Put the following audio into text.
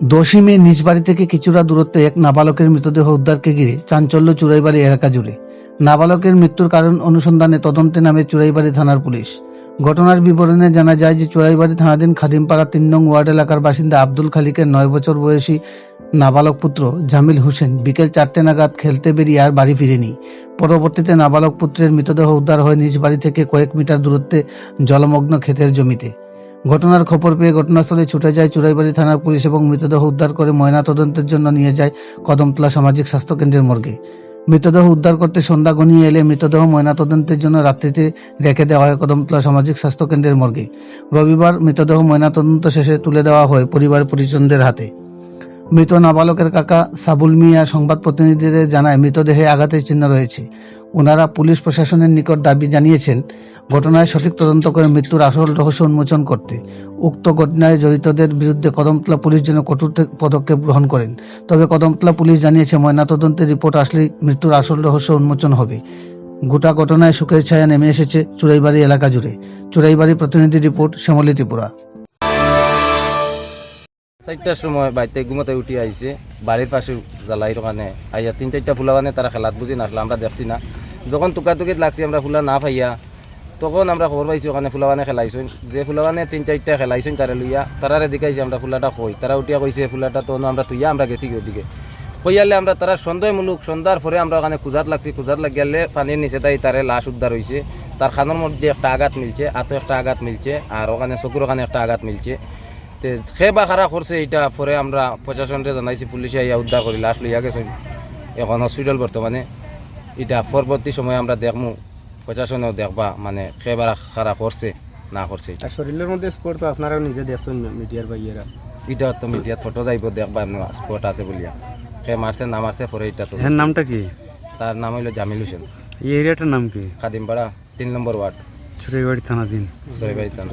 10 মে নিজ বাড়ি থেকে কিছুটা দূরত্বে এক নাবালকের মৃতদেহ উদ্ধারকে ঘিরে চাঞ্চল্য চুরাইবাড়ি এলাকা জুড়ে। নাবালকের মৃত্যুর কারণ অনুসন্ধানে তদন্তে নামে চুরাইবাড়ি থানার পুলিশ। ঘটনার বিবরণে জানা যায় যে চুরাইবাড়ি থানাধীন খাদিমপাড়া 3 নং ওয়ার্ড এলাকার বাসিন্দা আব্দুল খালিকের 9 বছর বয়সী নাবালক পুত্র জামিল হোসেন বিকেল 4টে নাগাদ খেলতে বেরিয়ে আর বাড়ি ফিরেনি। পরবর্তীতে নাবালক পুত্রের মৃতদেহ উদ্ধার হয় নিজ বাড়ি থেকে কয়েক মিটার দূরত্বে জলমগ্ন ক্ষেতের জমিতে। ঘটনার খবর পেয়ে ঘটনাস্থলে ছুটে যায় চুরাইবাড়ি থানার পুলিশ এবং মৃতদেহ উদ্ধার করে ময়নাতদন্তের জন্য নিয়ে যায় কদমতলা সামাজিক স্বাস্থ্য কেন্দ্রের মর্গে। মৃতদেহ উদ্ধার করতে সন্ধ্যা গনিয়ে এলে মৃতদেহ ময়নাতদন্তের জন্য রাত্রিতে রেখে দেওয়া হয় কদমতলা সামাজিক স্বাস্থ্য কেন্দ্রের মর্গে। রবিবার মৃতদেহ ময়নাতদন্ত শেষে তুলে দেওয়া হয় পরিবার পরিজনদের হাতে। মৃত নাবালকের কাকা সাবুল মিয়া সংবাদ প্রতিনিধিদের জানায় মৃতদেহে আঘাতের চিহ্ন রয়েছে। ওনারা পুলিশ প্রশাসনের নিকট দাবি জানিয়েছেন ঘটনায় সঠিক তদন্ত করে মৃত্যুর আসল রহস্য উন্মোচন করতে। উক্ত ঘটনায় জড়িতদের বিরুদ্ধে কদমতলা পুলিশ যেন কঠোর পদক্ষেপ গ্রহণ করেন। তবে কদমতলা পুলিশ জানিয়েছে ময়নাতদন্তের রিপোর্ট আসলেই মৃত্যুর আসল রহস্য উন্মোচন হবে। গোটা ঘটনায় শোকের ছায়া নেমে এসেছে চুরাইবাড়ি এলাকা জুড়ে। চুরাইবাড়ি প্রতিনিধি রিপোর্ট, শ্যামলী ত্রিপুরা। 4টার সময় বাড়িতে ঘুমাতে উঠি আইছে, বাড়ির পাশে জ্বালাই ওখানে আইয়া 3-4টা ফুলা মানে তারা খেলাত বুঝি না আসলে আমরা দেখছি না। যখন টুকাটুকিত লাগছি আমরা ফুলা না পাইয়া তখন আমরা খবর পাইছি ওখানে ফুলা মানে খেলাইছেন, যে ফুলা মানে 3-4টা খেলাইছেন তারা লইয়া তারারে দেখাইছে আমরা ফুলাটা কই, তারা উঠিয়া কইছে ফুলাটা তো আমরা তুইয়া আমরা গেছি ওদিকে কইয়ালে আমরা তারা সন্দেহমূলক সন্ধ্যার পরে আমরা ওখানে খুঁজাত লাগছি, খুঁজাত লাগিয়ালে পানির নিচে তাই তারে লাশ উদ্ধার হয়েছে। তার খানোর মধ্যে একটা আঘাত মিলছে, হাতে একটা আঘাত মিলছে, আর ওখানে চকুর ওখানে একটা আঘাত মিলছে। সে বা খারাপ করছে এটা পরে আমরা প্রশাসনকে জানাইছি, পুলিশে ইয়া উদ্ধার করি লাশ লইয়া গেছেন এখন হসপিটাল বর্তমানে। এটা পরবর্তী সময় আমরা দেখমু, প্রশাসনেও দেখবা মানে খেবার খারাপ করছে না করছে। আর শরীরের মধ্যে স্পোর্ট তো আপনারাও নিজে দেখছেন মিডিয়ার বাইয়েরা, এটা তো মিডিয়াত ফটো যাইব দেখবা স্পট আছে বলিয়া। সে মারছে না মারছে পরে এটা তো। এর নামটা কি? তার নাম হইল জামিল হোসেন। এই এরিয়াটার নাম কি? খাদিমপাড়া 3 নম্বর ওয়ার্ড, চুরাইবাড়ি থানাধীন। চুরাইবাড়ি থানা।